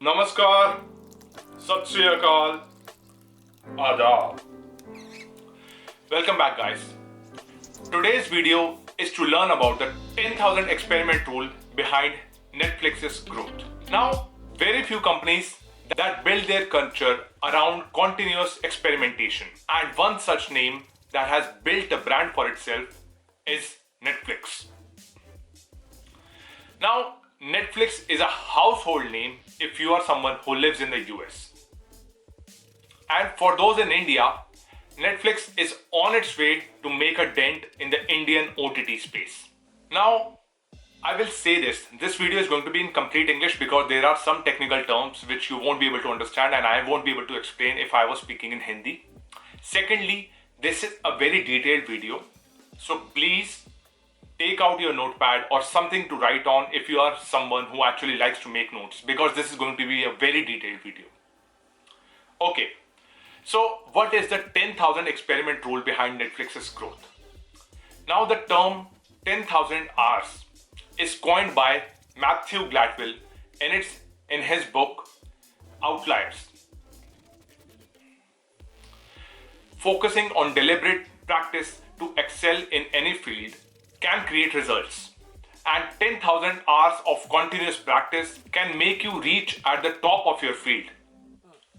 Namaskar, Sat Sri Akal, Adab. Welcome back, guys. Today's video is to learn about the 10,000 experiment rule behind Netflix's growth. Now, very few companies that build their culture around continuous experimentation, and one such name that has built a brand for itself is Netflix. Now, Netflix is a household name if you are someone who lives in the US. And for those in India, Netflix is on its way to make a dent in the Indian OTT space. Now, I will say this video is going to be in complete English because there are some technical terms which you won't be able to understand and I won't be able to explain if I was speaking in Hindi. Secondly, this is a very detailed video, so please take out your notepad or something to write on if you are someone who actually likes to make notes, because this is going to be a very detailed video. Okay, so what is the 10,000 experiment rule behind Netflix's growth? Now the term 10,000 hours is coined by Matthew Gladwell in his book Outliers. Focusing on deliberate practice to excel in any field can create results, and 10,000 hours of continuous practice can make you reach at the top of your field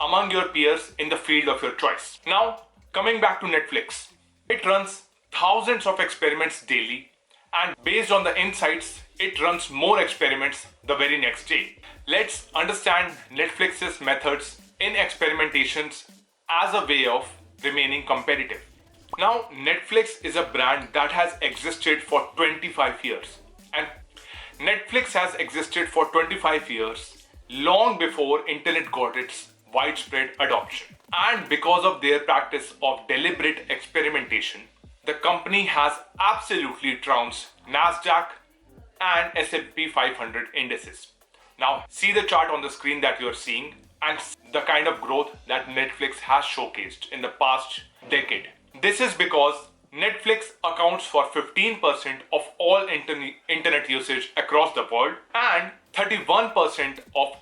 among your peers in the field of your choice. Now, coming back to Netflix, it runs thousands of experiments daily, and based on the insights, it runs more experiments the very next day. Let's understand Netflix's methods in experimentations as a way of remaining competitive. Now, Netflix is a brand that has existed for 25 years. And Netflix has existed for 25 years, long before internet got its widespread adoption. And because of their practice of deliberate experimentation, the company has absolutely trounced NASDAQ and S&P 500 indices. Now, see the chart on the screen that you're seeing and the kind of growth that Netflix has showcased in the past decade. This is because Netflix accounts for 15% of all internet usage across the world and 31% of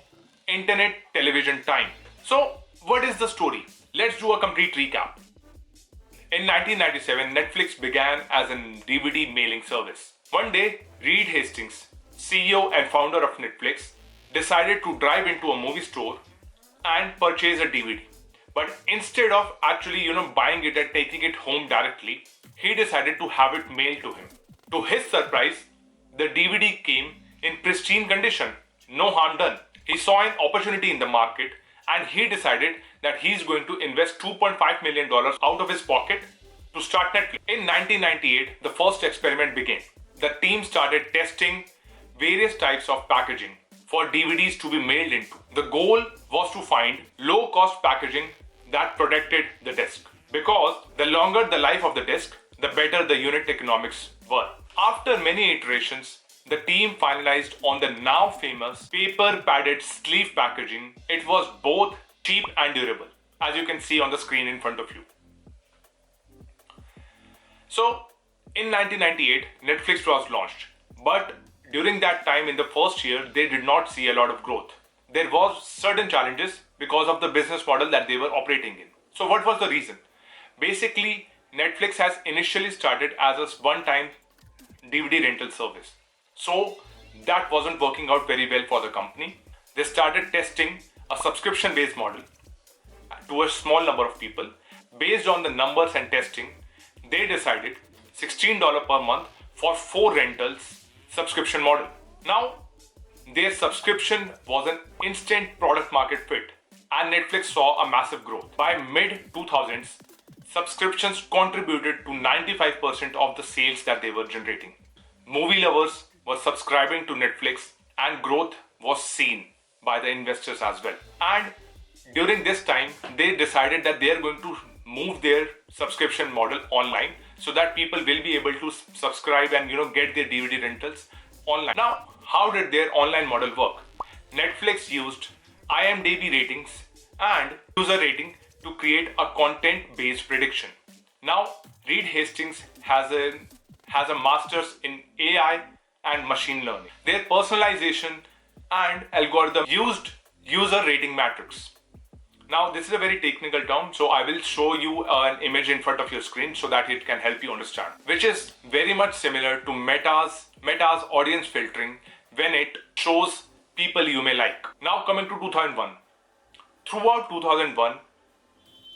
internet television time. So, what is the story? Let's do a complete recap. In 1997, Netflix began as a DVD mailing service. One day, Reed Hastings, CEO and founder of Netflix, decided to drive into a movie store and purchase a DVD. But instead of actually, buying it and taking it home directly, he decided to have it mailed to him. To his surprise, the DVD came in pristine condition, no harm done. He saw an opportunity in the market and he decided that he's going to invest $2.5 million out of his pocket to start Netflix. In 1998, the first experiment began. The team started testing various types of packaging for DVDs to be mailed into. The goal was to find low-cost packaging that protected the disc, because the longer the life of the disc, the better the unit economics were. After many iterations, the team finalized on the now famous paper padded sleeve packaging. It was both cheap and durable, as you can see on the screen in front of you. So, in 1998, Netflix was launched, but during that time in the first year, they did not see a lot of growth. There was certain challenges because of the business model that they were operating in. So what was the reason? Basically, Netflix has initially started as a one-time DVD rental service. So that wasn't working out very well for the company. They started testing a subscription-based model to a small number of people. Based on the numbers and testing, they decided $16 per month for 4 rentals subscription model. Now, their subscription was an instant product market fit and Netflix saw a massive growth. By mid-2000s, subscriptions contributed to 95% of the sales that they were generating. Movie lovers were subscribing to Netflix and growth was seen by the investors as well. And during this time, they decided that they are going to move their subscription model online so that people will be able to subscribe and get their DVD rentals online. Now, how did their online model work? Netflix used IMDb ratings and user rating to create a content-based prediction. Now, Reed Hastings has a master's in AI and machine learning. Their personalization and algorithm user rating matrix. Now this is a very technical term, so I will show you an image in front of your screen so that it can help you understand, which is very much similar to Meta's audience filtering when it shows people you may like. Now coming to 2001. Throughout 2001,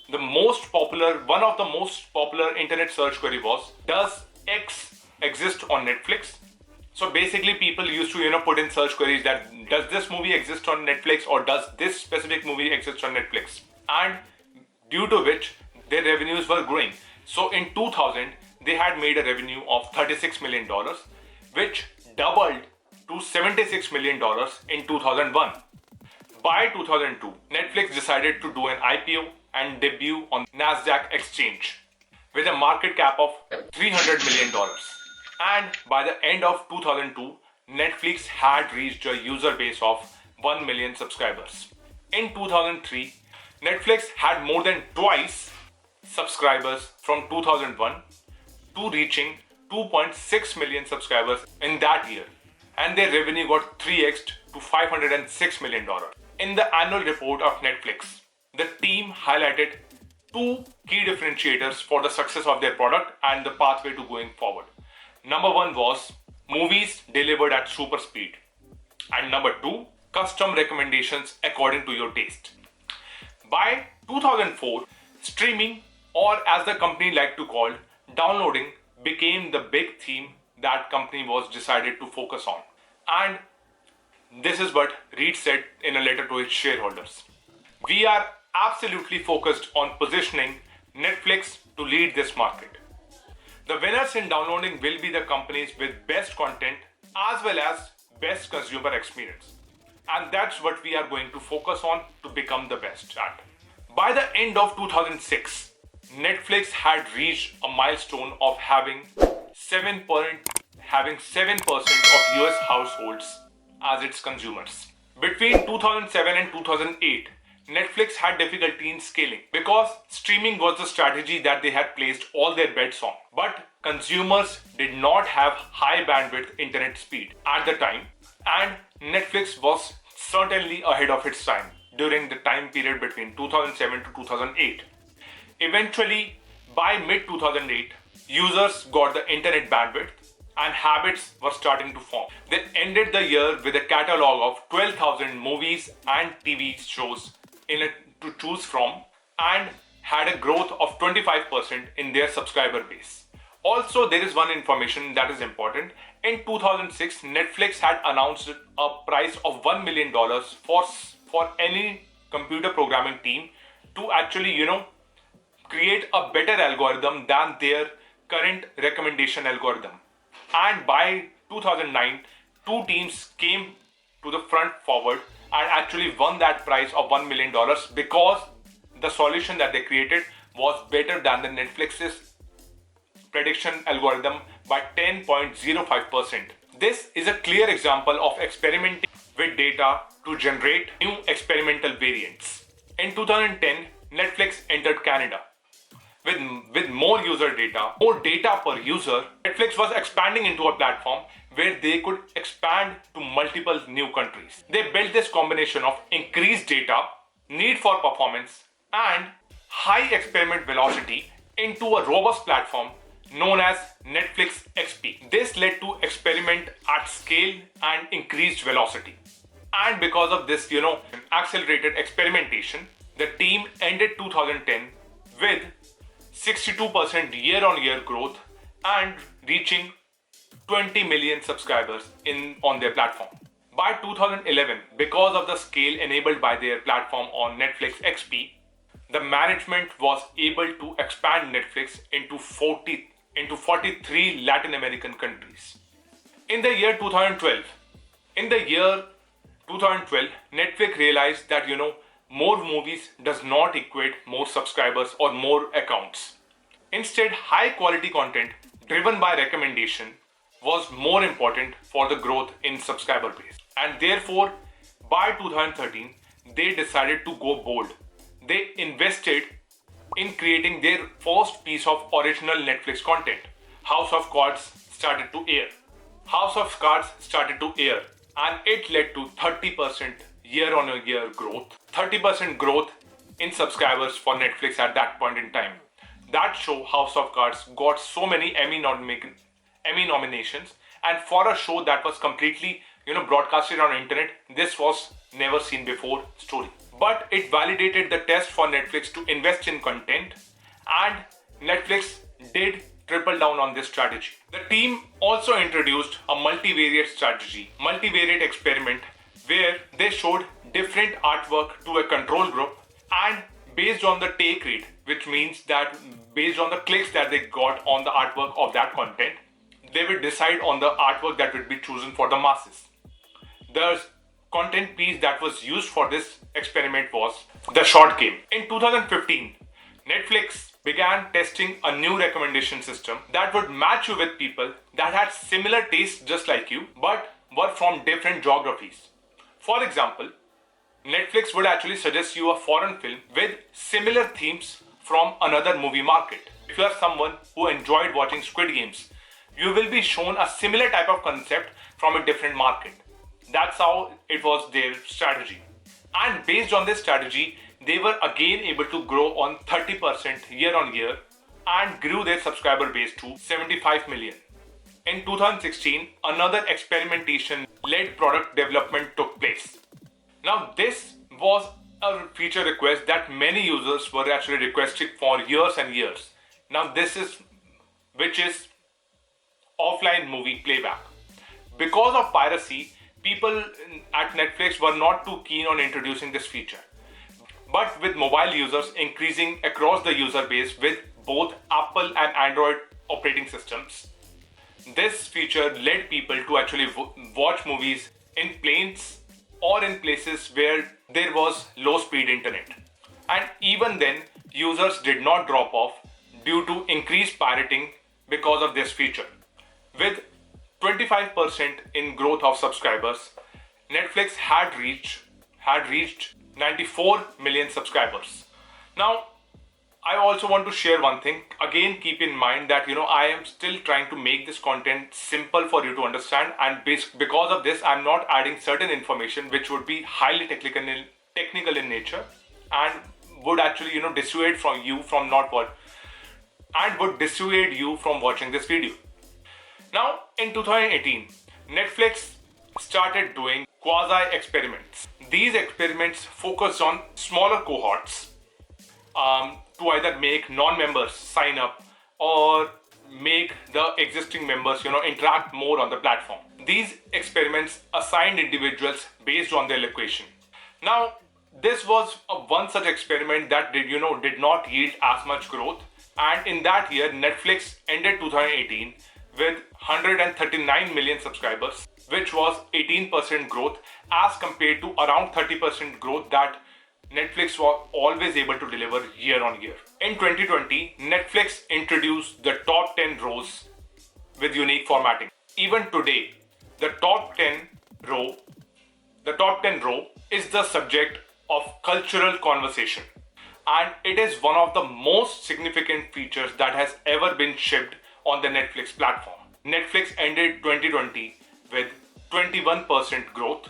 one of the most popular internet search query was, does X exist on Netflix? So basically people used to put in search queries that does this movie exist on Netflix, or does this specific movie exist on Netflix, and due to which their revenues were growing. So in 2000 they had made a revenue of $36 million, which doubled to $76 million in 2001. By 2002, Netflix decided to do an IPO and debut on Nasdaq exchange with a market cap of $300 million. And by the end of 2002, Netflix had reached a user base of 1 million subscribers. In 2003, Netflix had more than twice subscribers from 2001 to reaching 2.6 million subscribers in that year. And their revenue got 3x to $506 million. In the annual report of Netflix, the team highlighted two key differentiators for the success of their product and the pathway to going forward. Number one was movies delivered at super speed. And number two, custom recommendations according to your taste. By 2004, streaming, or as the company liked to call, downloading, became the big theme that company was decided to focus on. And this is what Reed said in a letter to his shareholders. We are absolutely focused on positioning Netflix to lead this market. The winners in downloading will be the companies with best content as well as best consumer experience. And that's what we are going to focus on to become the best at. By the end of 2006, Netflix had reached a milestone of having 7% of US households as its consumers. Between 2007 and 2008, Netflix had difficulty in scaling because streaming was the strategy that they had placed all their bets on. But consumers did not have high bandwidth internet speed at the time, and Netflix was certainly ahead of its time during the time period between 2007 to 2008. Eventually, by mid-2008, users got the internet bandwidth and habits were starting to form. They ended the year with a catalog of 12,000 movies and TV shows to choose from, and had a growth of 25% in their subscriber base. Also, there is one information that is important. In 2006, Netflix had announced a price of $1 million for any computer programming team to actually, create a better algorithm than their current recommendation algorithm. And by 2009, two teams came to the front forward and actually won that prize of $1 million because the solution that they created was better than the Netflix's prediction algorithm by 10.05%. This is a clear example of experimenting with data to generate new experimental variants. In 2010, Netflix entered Canada. With more user data, more data per user, Netflix was expanding into a platform where they could expand to multiple new countries. They built this combination of increased data, need for performance, and high experiment velocity into a robust platform known as Netflix XP. This led to experiment at scale and increased velocity. And because of this, accelerated experimentation, the team ended 2010 with 62% year-on-year growth and reaching 20 million subscribers on their platform. By 2011, because of the scale enabled by their platform on Netflix XP, the management was able to expand Netflix into 43 Latin American countries. In the year 2012, Netflix realized that more movies does not equate more subscribers or more accounts. Instead, high quality content driven by recommendation was more important for the growth in subscriber base. And therefore, by 2013, they decided to go bold. They invested in creating their first piece of original Netflix content. House of Cards started to air. And it led to 30% year-on-year growth, 30% growth in subscribers for Netflix at that point in time. That show, House of Cards, got so many Emmy nominations, and for a show that was completely broadcasted on internet, this was never seen before story. But it validated the test for Netflix to invest in content, and Netflix did triple down on this strategy. The team also introduced a multivariate experiment where they showed different artwork to a control group, and based on the take rate, which means that based on the clicks that they got on the artwork of that content, they would decide on the artwork that would be chosen for the masses. The content piece that was used for this experiment was the short game. In 2015, Netflix began testing a new recommendation system that would match you with people that had similar tastes just like you, but were from different geographies. For example, Netflix would actually suggest you a foreign film with similar themes from another movie market. If you are someone who enjoyed watching Squid Games, you will be shown a similar type of concept from a different market. That's how it was their strategy. And based on this strategy, they were again able to grow on 30% year on year and grew their subscriber base to 75 million. In 2016, another experimentation-led product development took place. Now, this was a feature request that many users were actually requesting for years and years. Now, which is offline movie playback. Because of piracy, people at Netflix were not too keen on introducing this feature. But with mobile users increasing across the user base with both Apple and Android operating systems, this feature led people to actually watch movies in planes or in places where there was low speed internet. And even then, users did not drop off due to increased pirating because of this feature. With 25% in growth of subscribers, Netflix had reached 94 million subscribers. Now, I also want to share one thing. Again, keep in mind that I am still trying to make this content simple for you to understand, and because of this, I'm not adding certain information which would be highly technical in nature and would actually dissuade you from watching this video. Now, in 2018, Netflix started doing QUASI experiments. These experiments focused on smaller cohorts to either make non-members sign up or make the existing members interact more on the platform. These experiments assigned individuals based on their location. Now, this was one such experiment that did not yield as much growth, and in that year, Netflix ended 2018 with 139 million subscribers, which was 18% growth as compared to around 30% growth that Netflix was always able to deliver year on year. In 2020, Netflix introduced the top 10 rows with unique formatting. Even today, the top 10 row is the subject of cultural conversation, and it is one of the most significant features that has ever been shipped on the Netflix platform. Netflix ended 2020 with 21% growth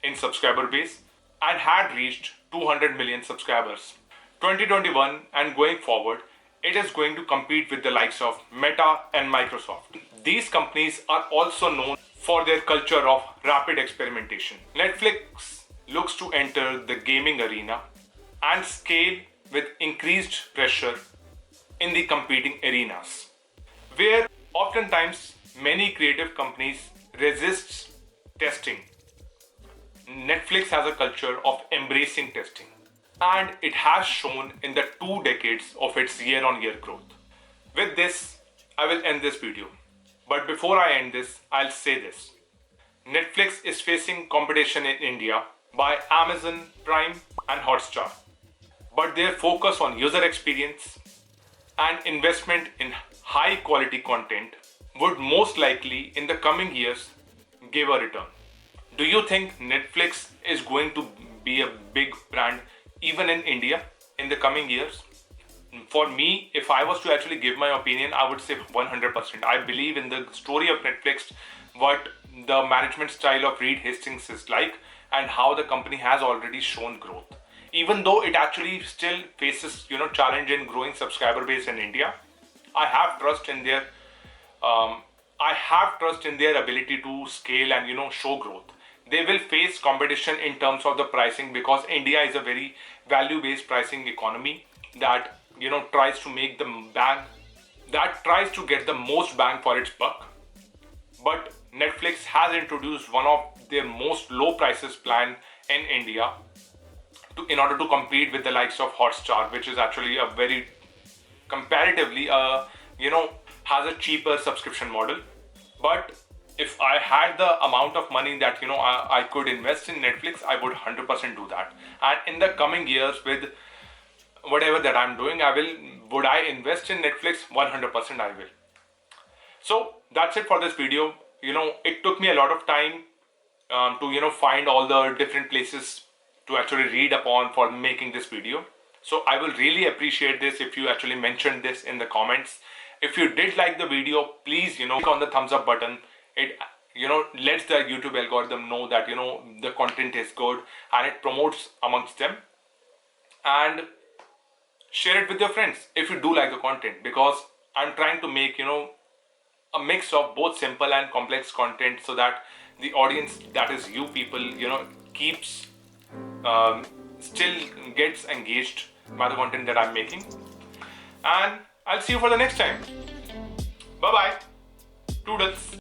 in subscriber base and had reached 200 million subscribers. 2021 and going forward, it is going to compete with the likes of Meta and Microsoft. These companies are also known for their culture of rapid experimentation. Netflix looks to enter the gaming arena and scale with increased pressure in the competing arenas, where oftentimes many creative companies resist testing. Netflix has a culture of embracing testing, and it has shown in the 2 decades of its year-on-year growth. With this, I will end this video. But before I end this, I'll say this. Netflix is facing competition in India by Amazon Prime and Hotstar. But their focus on user experience and investment in high quality content would most likely in the coming years give a return. Do you think Netflix is going to be a big brand even in India in the coming years? For me, if I was to actually give my opinion, I would say 100%. I believe in the story of Netflix, what the management style of Reed Hastings is like, and how the company has already shown growth. Even though it actually still faces, challenge in growing subscriber base in India, I have trust in their ability to scale and show growth. They will face competition in terms of the pricing, because India is a very value-based pricing economy that tries to make the bang, that tries to get the most bang for its buck. But Netflix has introduced one of their most low prices plan in India in order to compete with the likes of Hotstar, which is actually a very comparatively has a cheaper subscription model. But if I had the amount of money that I could invest in Netflix, I would 100% do that. And in the coming years, with whatever that I'm doing, would I invest in Netflix? 100% I will. So that's it for this video. It took me a lot of time to find all the different places to actually read upon for making this video. So I will really appreciate this if you actually mentioned this in the comments. If you did like the video, please click on the thumbs up button. It lets the YouTube algorithm know that the content is good, and it promotes amongst them. And share it with your friends if you do like the content, because I'm trying to make a mix of both simple and complex content, so that the audience, that is you people, keeps still gets engaged by the content that I'm making. And I'll see you for the next time. Bye bye. Toodles.